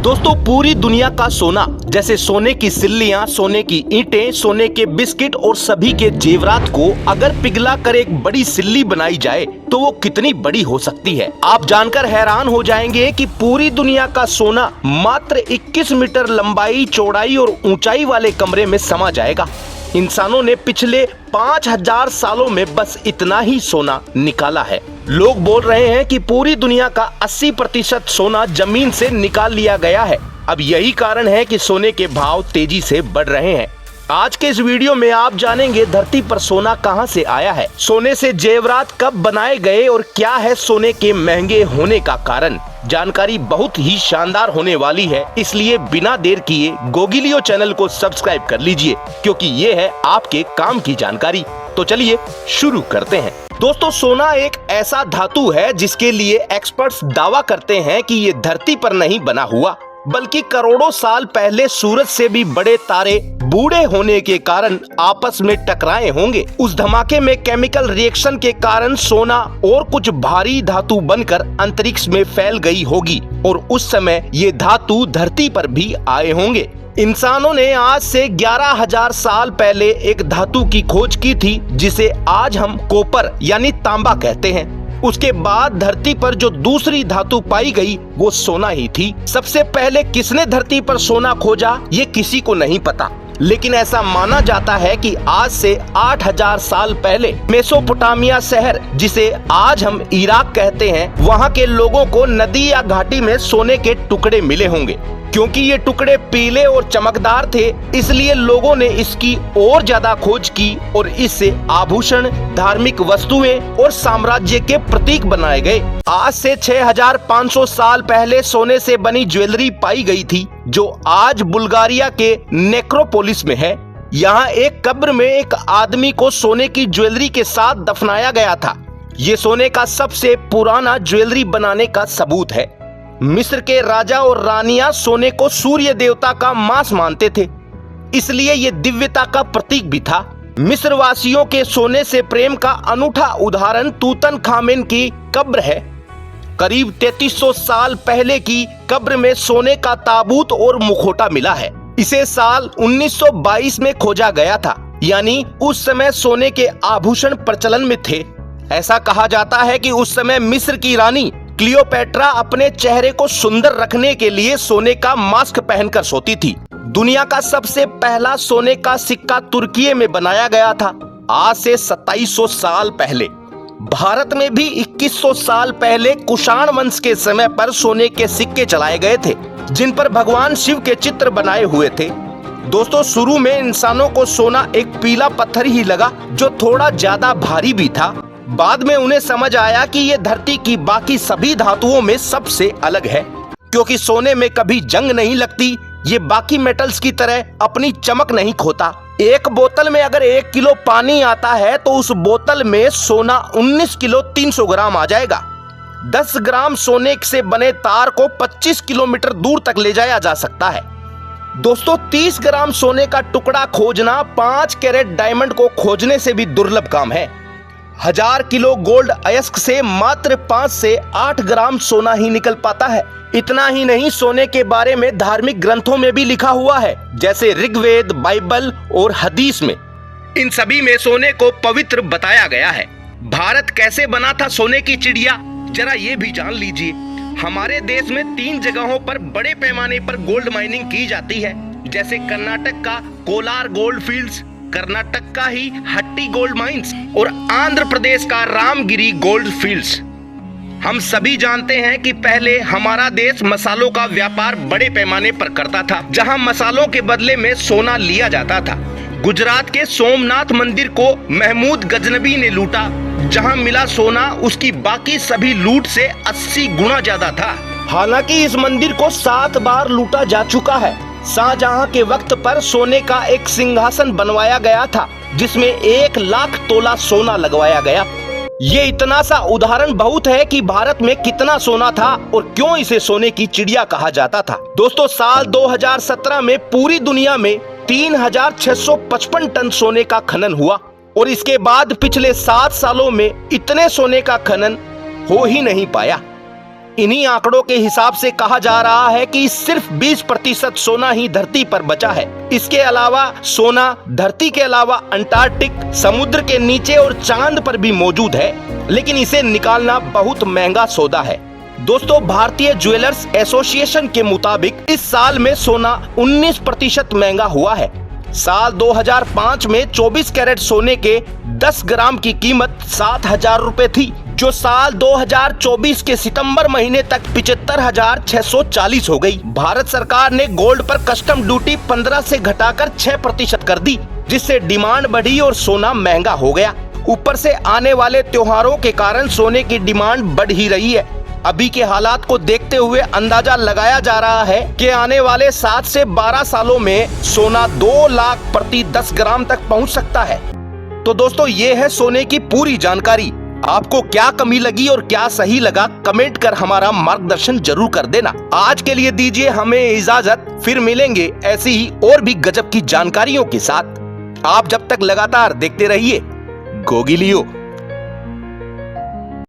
दोस्तों पूरी दुनिया का सोना, जैसे सोने की सिल्लियां, सोने की ईंटें, सोने के बिस्किट और सभी के जेवरात को अगर पिघला कर एक बड़ी सिल्ली बनाई जाए तो वो कितनी बड़ी हो सकती है। आप जानकर हैरान हो जाएंगे कि पूरी दुनिया का सोना मात्र 21 मीटर लंबाई, चौड़ाई और ऊंचाई वाले कमरे में समा जाएगा। इंसानों ने पिछले 5000 सालों में बस इतना ही सोना निकाला है। लोग बोल रहे हैं कि पूरी दुनिया का 80% सोना जमीन से निकाल लिया गया है। अब यही कारण है कि सोने के भाव तेजी से बढ़ रहे हैं। आज के इस वीडियो में आप जानेंगे धरती पर सोना कहां से आया है, सोने से जेवरात कब बनाए गए और क्या है सोने के महंगे होने का कारण। जानकारी बहुत ही शानदार होने वाली है, इसलिए बिना देर किए गोगिलियो चैनल को सब्सक्राइब कर लीजिए, क्योंकि ये है आपके काम की जानकारी। तो चलिए शुरू करते हैं। दोस्तों सोना एक ऐसा धातु है जिसके लिए एक्सपर्ट्स दावा करते हैं कि ये धरती पर नहीं बना हुआ, बल्कि करोड़ों साल पहले सूरज से भी बड़े तारे बूढ़े होने के कारण आपस में टकराए होंगे। उस धमाके में केमिकल रिएक्शन के कारण सोना और कुछ भारी धातु बनकर अंतरिक्ष में फैल गई होगी और उस समय ये धातु धरती पर भी आए होंगे। इंसानों ने आज से 11,000 साल पहले एक धातु की खोज की थी जिसे आज हम कॉपर यानी तांबा कहते हैं। उसके बाद धरती पर जो दूसरी धातु पाई गई वो सोना ही थी। सबसे पहले किसने धरती पर सोना खोजा ये किसी को नहीं पता, लेकिन ऐसा माना जाता है कि आज से 8000 साल पहले मेसोपोटामिया शहर, जिसे आज हम इराक कहते हैं, वहाँ के लोगों को नदी या घाटी में सोने के टुकड़े मिले होंगे। क्योंकि ये टुकड़े पीले और चमकदार थे, इसलिए लोगों ने इसकी और ज्यादा खोज की और इससे आभूषण, धार्मिक वस्तुएं और साम्राज्य के प्रतीक बनाए गए। आज से 6500 साल पहले सोने से बनी ज्वेलरी पाई गई थी, जो आज बुल्गारिया के नेक्रोपोलिस में है। यहाँ एक कब्र में एक आदमी को सोने की ज्वेलरी के साथ दफनाया गया था। ये सोने का सबसे पुराना ज्वेलरी बनाने का सबूत है। मिस्र के राजा और रानियां सोने को सूर्य देवता का मांस मानते थे, इसलिए ये दिव्यता का प्रतीक भी था। मिस्र वासियों के सोने से प्रेम का अनूठा उदाहरण तूतनखामेन की कब्र है। करीब 3300 साल पहले की कब्र में सोने का ताबूत और मुखौटा मिला है। इसे साल 1922 में खोजा गया था, यानी उस समय सोने के आभूषण प्रचलन में थे। ऐसा कहा जाता है कि उस समय मिस्र की रानी क्लियोपेट्रा अपने चेहरे को सुंदर रखने के लिए सोने का मास्क पहनकर सोती थी। दुनिया का सबसे पहला सोने का सिक्का तुर्की में बनाया गया था, आज से 2700 साल पहले। भारत में भी 2100 साल पहले कुषाण वंश के समय पर सोने के सिक्के चलाए गए थे, जिन पर भगवान शिव के चित्र बनाए हुए थे। दोस्तों शुरू में इंसानों को सोना एक पीला पत्थर ही लगा, जो थोड़ा ज्यादा भारी भी था। बाद में उन्हें समझ आया कि ये धरती की बाकी सभी धातुओं में सबसे अलग है, क्योंकि सोने में कभी जंग नहीं लगती। ये बाकी मेटल्स की तरह अपनी चमक नहीं खोता। एक बोतल में अगर 1 किलो पानी आता है तो उस बोतल में सोना 19 किलो 300 ग्राम आ जाएगा। 10 ग्राम सोने से बने तार को 25 किलोमीटर दूर तक ले जाया जा सकता है। दोस्तों 30 ग्राम सोने का टुकड़ा खोजना 5 कैरेट डायमंड को खोजने से भी दुर्लभ काम है। 1000 किलो गोल्ड अयस्क से मात्र 5 से 8 ग्राम सोना ही निकल पाता है। इतना ही नहीं, सोने के बारे में धार्मिक ग्रंथों में भी लिखा हुआ है, जैसे ऋग्वेद, बाइबल और हदीस में। इन सभी में सोने को पवित्र बताया गया है। भारत कैसे बना था सोने की चिड़िया, जरा ये भी जान लीजिए। हमारे देश में 3 जगहों पर बड़े पैमाने पर गोल्ड माइनिंग की जाती है, जैसे कर्नाटक का कोलार गोल्ड फील्ड्स, कर्नाटक का ही हट्टी गोल्ड माइंस और आंध्र प्रदेश का रामगिरी गोल्ड फील्ड्स। हम सभी जानते हैं कि पहले हमारा देश मसालों का व्यापार बड़े पैमाने पर करता था, जहां मसालों के बदले में सोना लिया जाता था। गुजरात के सोमनाथ मंदिर को महमूद गजनबी ने लूटा, जहां मिला सोना उसकी बाकी सभी लूट से 80 गुना ज्यादा था। हालांकि इस मंदिर को 7 बार लूटा जा चुका है। शाहजहां के वक्त पर सोने का एक सिंहासन बनवाया गया था, जिसमें 1 लाख तोला सोना लगवाया गया। ये इतना सा उदाहरण बहुत है कि भारत में कितना सोना था और क्यों इसे सोने की चिड़िया कहा जाता था। दोस्तों साल 2017 में पूरी दुनिया में 3655 टन सोने का खनन हुआ और इसके बाद पिछले 7 सालों में इतने सोने का खनन हो ही नहीं पाया। इन्हीं आंकड़ों के हिसाब से कहा जा रहा है कि सिर्फ 20% सोना ही धरती पर बचा है। इसके अलावा सोना धरती के अलावा अंटार्कटिक, समुद्र के नीचे और चांद पर भी मौजूद है, लेकिन इसे निकालना बहुत महंगा सौदा है। दोस्तों, भारतीय ज्वेलर्स एसोसिएशन के मुताबिक इस साल में सोना 19% महंगा हुआ है। साल 2005 में 24 कैरेट सोने के 10 ग्राम की कीमत 7,000 रुपए थी, जो साल 2024 के सितंबर महीने तक 75,640 हो गई। भारत सरकार ने गोल्ड पर कस्टम ड्यूटी 15 से घटाकर 6% कर दी, जिससे डिमांड बढ़ी और सोना महंगा हो गया। ऊपर से आने वाले त्योहारों के कारण सोने की डिमांड बढ़ ही रही है। अभी के हालात को देखते हुए अंदाजा लगाया जा रहा है कि आने वाले 7 से 12 सालों में सोना 2 लाख प्रति 10 ग्राम तक पहुंच सकता है। तो दोस्तों, ये है सोने की पूरी जानकारी। आपको क्या कमी लगी और क्या सही लगा, कमेंट कर हमारा मार्गदर्शन जरूर कर देना। आज के लिए दीजिए हमें इजाजत, फिर मिलेंगे ऐसी ही और भी गजब की जानकारियों के साथ। आप जब तक लगातार देखते रहिए गोगी लियो।